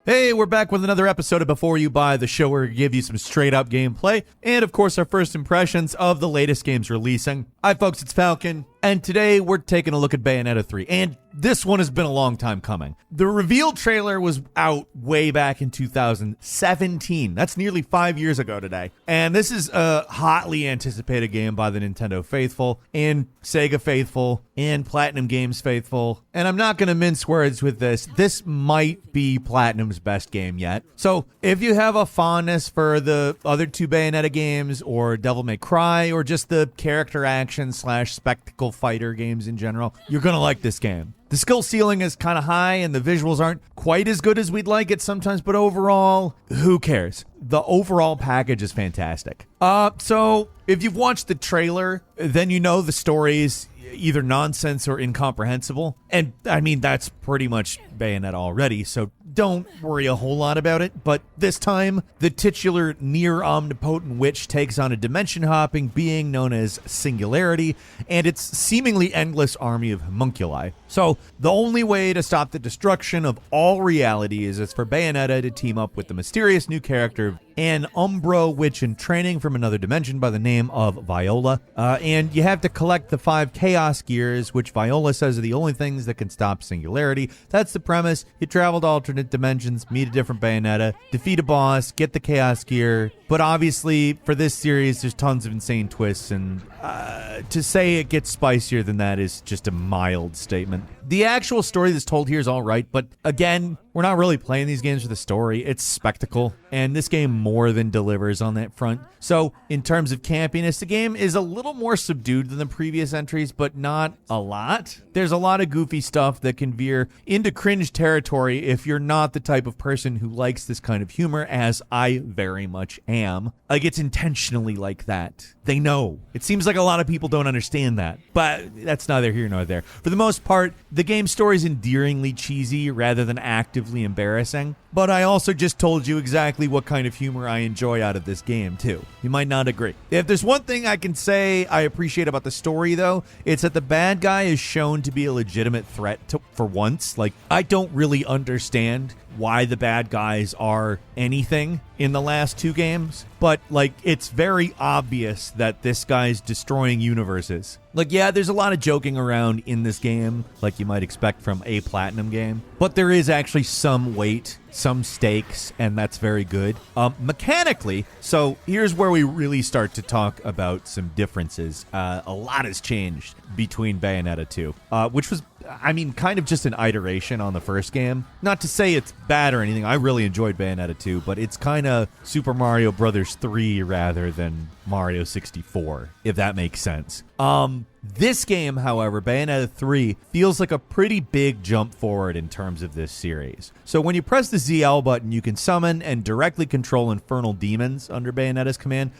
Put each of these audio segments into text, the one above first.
Hey, we're back with another episode of Before You Buy, the show where we give you some straight-up gameplay, and of course our first impressions of the latest games releasing. Hi folks, it's Falcon, and today we're taking a look at Bayonetta 3, and this one has been a long time coming. The reveal trailer was out way back in 2017. That's nearly 5 years ago today. And this is a hotly anticipated game by the Nintendo faithful, and Sega faithful, and Platinum Games faithful. And I'm not going to mince words with this. This might be Platinum's best game yet. So if you have a fondness for the other two Bayonetta games, or Devil May Cry, or just the character action / spectacle fighter games in general, you're going to like this game. The skill ceiling is kind of high and the visuals aren't quite as good as we'd like it sometimes, but overall, who cares? The overall package is fantastic. So if you've watched the trailer, then you know the story is either nonsense or incomprehensible. And I mean, that's pretty much Bayonetta already, so don't worry a whole lot about it. But this time, the titular near omnipotent witch takes on a dimension hopping being known as Singularity and its seemingly endless army of homunculi. So the only way to stop the destruction of all reality is for Bayonetta to team up with the mysterious new character, an Umbro witch in training from another dimension by the name of Viola. And you have to collect the 5 Chaos Gears, which Viola says are the only things that can stop Singularity. That's the premise. You travel to alternate dimensions, meet a different Bayonetta, defeat a boss, get the Chaos Gear. But obviously, for this series, there's tons of insane twists, and to say it gets spicier than that is just a mild statement. The actual story that's told here is all right, but again, we're not really playing these games for the story. It's spectacle, and this game more than delivers on that front. So, in terms of campiness, the game is a little more subdued than the previous entries, but not a lot. There's a lot of goofy stuff that can veer into cringe territory if you're not the type of person who likes this kind of humor, as I very much am. Like, it's intentionally like that. They know. It seems like a lot of people don't understand that, but that's neither here nor there. For the most part, the game's story is endearingly cheesy rather than actively embarrassing, but I also just told you exactly what kind of humor I enjoy out of this game, too. You might not agree. If there's one thing I can say I appreciate about the story, though, it's that the bad guy is shown to be a legitimate threat for once. Like, I don't really understand why the bad guys are anything in the last 2 games, but like, it's very obvious that this guy's destroying universes. Like, yeah, there's a lot of joking around in this game, like you might expect from a Platinum game, but there is actually some weight, some stakes, and that's very good. Mechanically, so here's where we really start to talk about some differences. A lot has changed between Bayonetta 2, which was, I mean, kind of just an iteration on the first game. Not to say it's bad or anything. I really enjoyed Bayonetta 2, but it's kind of Super Mario Brothers 3 rather than Mario 64, if that makes sense. This game, however, Bayonetta 3, feels like a pretty big jump forward in terms of this series. So when you press the ZL button, you can summon and directly control infernal demons under Bayonetta's command.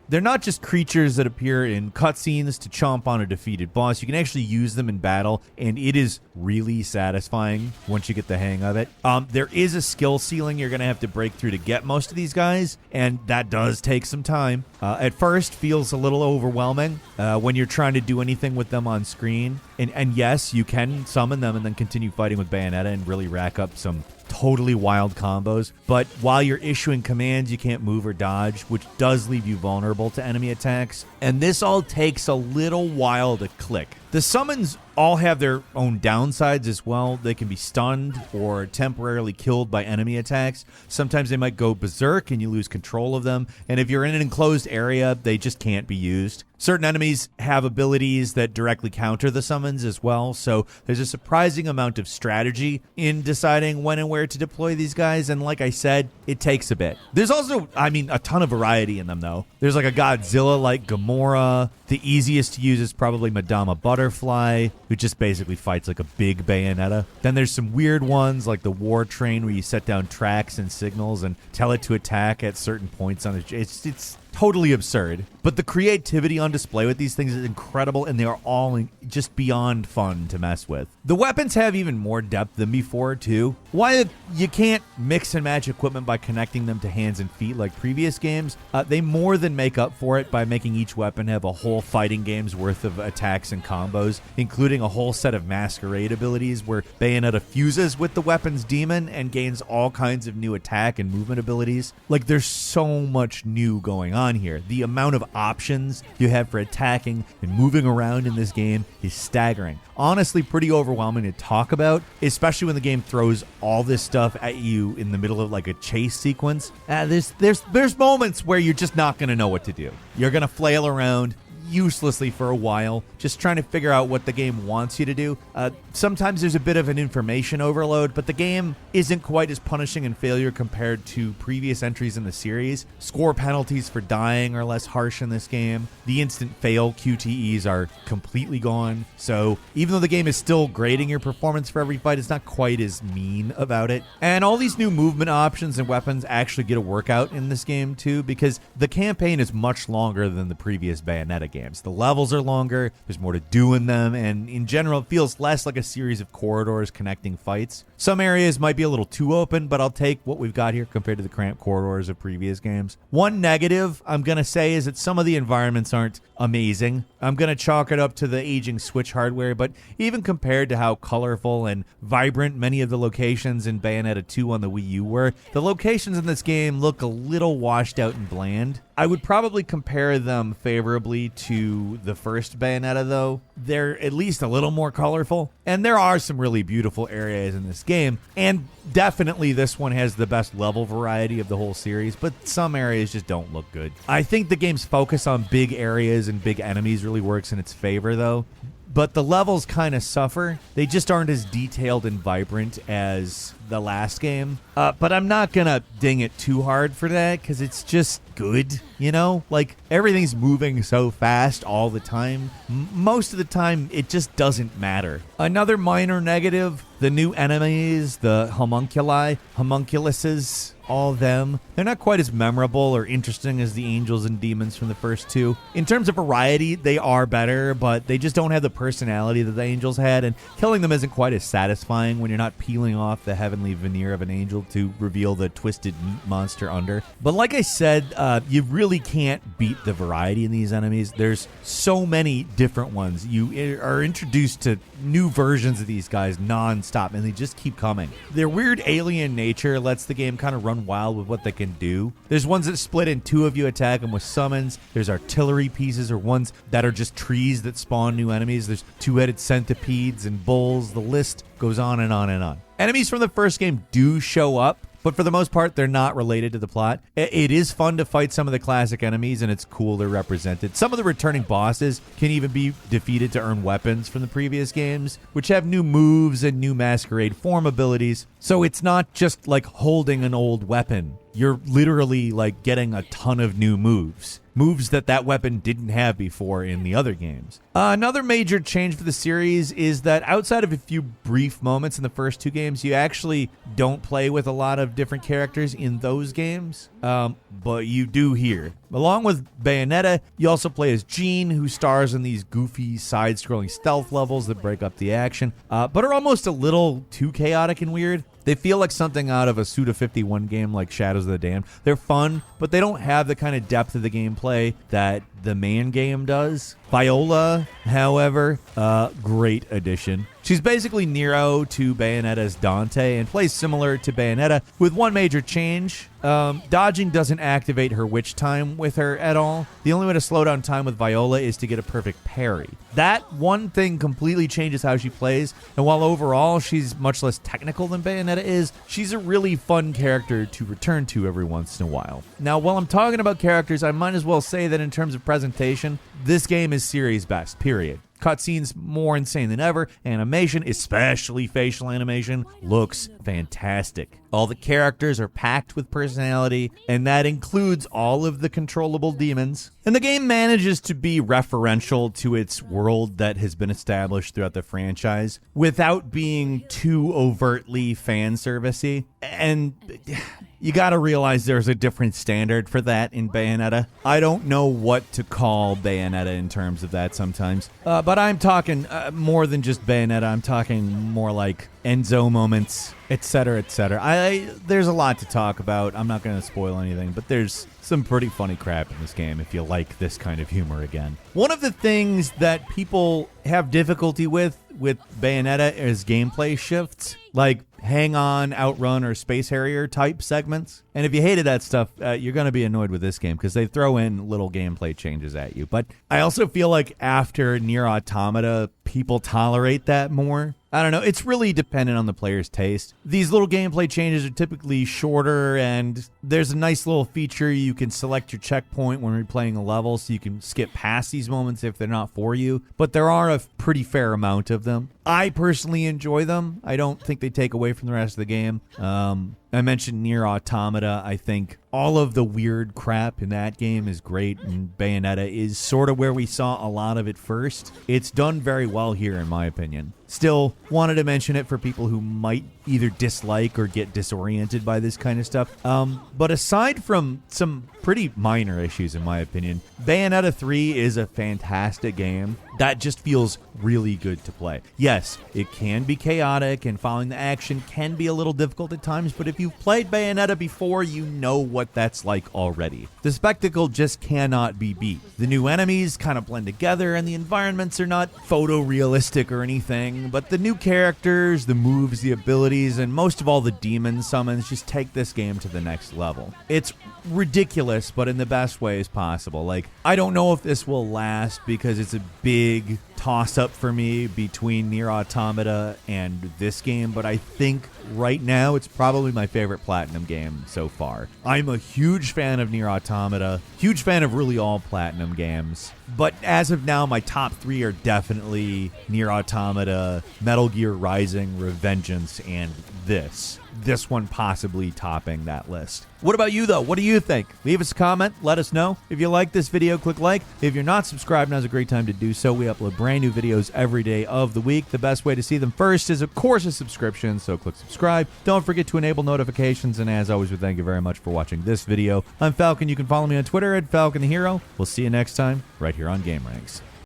They're not just creatures that appear in cutscenes to chomp on a defeated boss. You can actually use them in battle, and it is really satisfying once you get the hang of it. There is a skill ceiling you're going to have to break through to get most of these guys, and that does take some time. At first, feels a little overwhelming when you're trying to do anything with them on screen. And yes, you can summon them and then continue fighting with Bayonetta and really rack up some totally wild combos. But while you're issuing commands, you can't move or dodge, which does leave you vulnerable to enemy attacks. And this all takes a little while to click. The summons all have their own downsides as well. They can be stunned or temporarily killed by enemy attacks. Sometimes they might go berserk and you lose control of them. And if you're in an enclosed area, they just can't be used. Certain enemies have abilities that directly counter the summons as well. So there's a surprising amount of strategy in deciding when and where to deploy these guys. And like I said, it takes a bit. There's also, I mean, a ton of variety in them, though. There's like a Godzilla-like Gamora. The easiest to use is probably Madama Butterfly, who just basically fights like a big Bayonetta. Then there's some weird ones like the War Train, where you set down tracks and signals and tell it to attack at certain points on it. It's totally absurd. But the creativity on display with these things is incredible, and they are all just beyond fun to mess with. The weapons have even more depth than before, too. While you can't mix and match equipment by connecting them to hands and feet like previous games, they more than make up for it by making each weapon have a whole fighting game's worth of attacks and combos, including a whole set of masquerade abilities where Bayonetta fuses with the weapon's demon and gains all kinds of new attack and movement abilities. Like, there's so much new going on here. The amount of options you have for attacking and moving around in this game is staggering. Honestly, pretty overwhelming to talk about, especially when the game throws all this stuff at you in the middle of like a chase sequence. There's moments where you're just not going to know what to do. You're going to flail around uselessly for a while, just trying to figure out what the game wants you to do. Sometimes there's a bit of an information overload, but the game isn't quite as punishing in failure compared to previous entries in the series. Score penalties for dying are less harsh in this game. The instant fail QTEs are completely gone. So even though the game is still grading your performance for every fight, it's not quite as mean about it. And all these new movement options and weapons actually get a workout in this game too, because the campaign is much longer than the previous Bayonetta game. The levels are longer, there's more to do in them, and in general, it feels less like a series of corridors connecting fights. Some areas might be a little too open, but I'll take what we've got here compared to the cramped corridors of previous games. One negative I'm going to say is that some of the environments aren't amazing. I'm going to chalk it up to the aging Switch hardware, but even compared to how colorful and vibrant many of the locations in Bayonetta 2 on the Wii U were, the locations in this game look a little washed out and bland. I would probably compare them favorably to the first Bayonetta, though. They're at least a little more colorful, and there are some really beautiful areas in this game, and definitely this one has the best level variety of the whole series, but some areas just don't look good. I think the game's focus on big areas and big enemies really works in its favor, though. But the levels kind of suffer. They just aren't as detailed and vibrant as the last game. But I'm not going to ding it too hard for that because it's just good, you know? Like, everything's moving so fast all the time. Most of the time, it just doesn't matter. Another minor negative, the new enemies, the homunculuses, all them, they're not quite as memorable or interesting as the angels and demons from the first two. In terms of variety, they are better, but they just don't have the personality that the angels had, and killing them isn't quite as satisfying when you're not peeling off the heavenly veneer of an angel to reveal the twisted meat monster under. But like I said, you really can't beat the variety in these enemies. There's so many different ones. You are introduced to new versions of these guys non-stop, and they just keep coming. Their weird alien nature lets the game kind of run wild with what they can do. There's ones that split in two if you attack them with summons. There's artillery pieces or ones that are just trees that spawn new enemies. There's two-headed centipedes and bulls. The list goes on and on and on. Enemies from the first game do show up, but for the most part, they're not related to the plot. It is fun to fight some of the classic enemies, and it's cool they're represented. Some of the returning bosses can even be defeated to earn weapons from the previous games, which have new moves and new masquerade form abilities. So it's not just like holding an old weapon. You're literally like getting a ton of new moves. Moves that weapon didn't have before in the other games. Another major change for the series is that outside of a few brief moments in the first two games, you actually don't play with a lot of different characters in those games, but you do here. Along with Bayonetta, you also play as Jean, who stars in these goofy side-scrolling stealth levels that break up the action, but are almost a little too chaotic and weird. They feel like something out of a Suda51 game like Shadows of the Damned. They're fun, but they don't have the kind of depth of the gameplay that the main game does. Viola, however, great addition. She's basically Nero to Bayonetta's Dante and plays similar to Bayonetta with one major change. Dodging doesn't activate her witch time with her at all. The only way to slow down time with Viola is to get a perfect parry. That one thing completely changes how she plays, and while overall she's much less technical than Bayonetta is, she's a really fun character to return to every once in a while. Now, while I'm talking about characters, I might as well say that in terms of presentation, this game is series best, period. Cutscenes more insane than ever. Animation, especially facial animation, looks fantastic. All the characters are packed with personality, and that includes all of the controllable demons. And the game manages to be referential to its world that has been established throughout the franchise without being too overtly fan servicey. And you got to realize there's a different standard for that in Bayonetta. I don't know what to call Bayonetta in terms of that sometimes. But I'm talking more than just Bayonetta. I'm talking more like Enzo moments, etc., etc. There's a lot to talk about. I'm not going to spoil anything, but there's some pretty funny crap in this game if you like this kind of humor again. One of the things that people have difficulty with Bayonetta is gameplay shifts, like hang on, outrun, or space harrier type segments. And if you hated that stuff, you're going to be annoyed with this game because they throw in little gameplay changes at you. But I also feel like after Nier Automata, people tolerate that more. I don't know. It's really dependent on the player's taste. These little gameplay changes are typically shorter, and there's a nice little feature. You can select your checkpoint when replaying a level, so you can skip past these moments if they're not for you. But there are a pretty fair amount of them. I personally enjoy them. I don't think they take away from the rest of the game. I mentioned Nier Automata. I think all of the weird crap in that game is great, and Bayonetta is sort of where we saw a lot of it first. It's done very well here, in my opinion. Still, wanted to mention it for people who might either dislike or get disoriented by this kind of stuff. But aside from some pretty minor issues, in my opinion, Bayonetta 3 is a fantastic game that just feels really good to play. Yes, it can be chaotic, and following the action can be a little difficult at times, but if you've played Bayonetta before, you know what that's like already. The spectacle just cannot be beat. The new enemies kind of blend together, and the environments are not photorealistic or anything, but the new characters, the moves, the abilities, and most of all the demon summons just take this game to the next level. It's ridiculous, but in the best ways possible. Like, I don't know if this will last because it's a big toss-up for me between Nier Automata and this game, but I think right now it's probably my favorite Platinum game so far. I'm a huge fan of Nier Automata, huge fan of really all Platinum games, but as of now, my top 3 are definitely Nier Automata, Metal Gear Rising, Revengeance, and this one possibly topping that list. What about you, though? What do you think? Leave us a comment. Let us know. If you like this video, click like. If you're not subscribed, now's a great time to do so. We upload brand new videos every day of the week. The best way to see them first is, of course, a subscription, so click subscribe. Don't forget to enable notifications, and as always, we thank you very much for watching this video. I'm Falcon. You can follow me on Twitter at Falcon the Hero. We'll see you next time right here on gameranx.